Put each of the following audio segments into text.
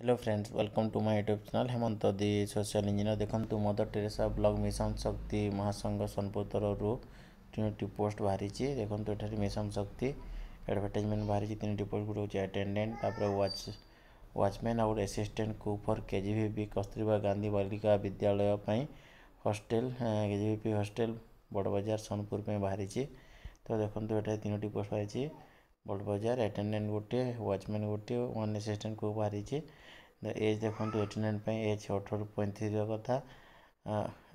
Hello friends, welcome to my YouTube channel Hemant the social engineer. देखो Mother Teresa blog mission Shakti Mahasangh Sonpur तरह तीनो post बाहरी। देखो ये मिशन शक्ति एडवर्टाइजमेंट बाहरी। तीन पोस्ट गुड हो attendant watchman out assistant cook for KGVP Kasturba Gandhi Balika Vidyalaya hostel KGVP hostel Badbazar Sonpur बाहरी। तो देखो ये तीनो पोस्ट बाहरी। बड़बाजार अटेंडेंट गोटे वाचमैन गोटे वन असिस्टेंट कुक बाहरी। एज देखो 89 एज 18 35 कथा।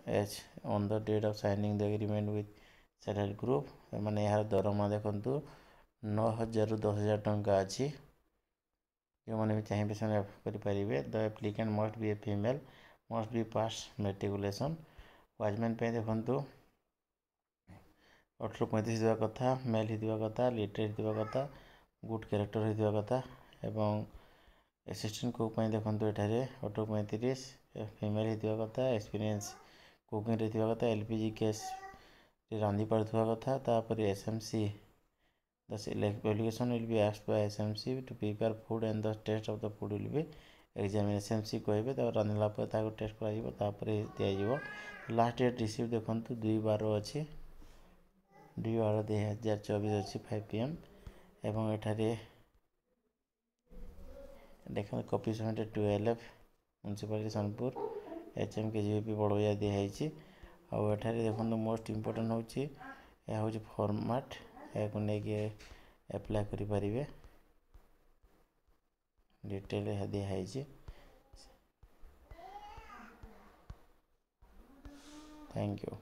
Age on the date of signing the agreement with self help group माने यार दरमा देखो 9,000 ରୁ 10,000 टंका अच्छी। जो मैंने भी चाहिए से करेंगे। The applicant must be a female must be pass matriculation. Watchman पे देखो 18 35 कथा मेल होता कथा लिटरेट होता कथा गुड कैरेक्टर होता कथा। एवं असिस्टेंट कुक देखो ये 18 35 फीमेल होता कथा एक्सपीरियंस कुकिंग होता कथा एलपीजी गैस रांधि पार्थुवा कथा। तापर SMC the application will be asked by SMC to prepare food and the test of the food will be exam. SMC कहे रांधला टेस्ट कर दिज्व। लास्ट डेट रिसीव देखो 2/12 अच्छी 2/12/2024 अच्छी 5 PM। एवं एठारे देखो copy submitted to LF municipality Sonpur HM KGVP Badbazar दिखाई। आठ देखो मोस्ट इम्पोर्टेंट हूँ फॉर्मेट या नहीं एप्लाय करें डिटेल दिखाई। Thank you.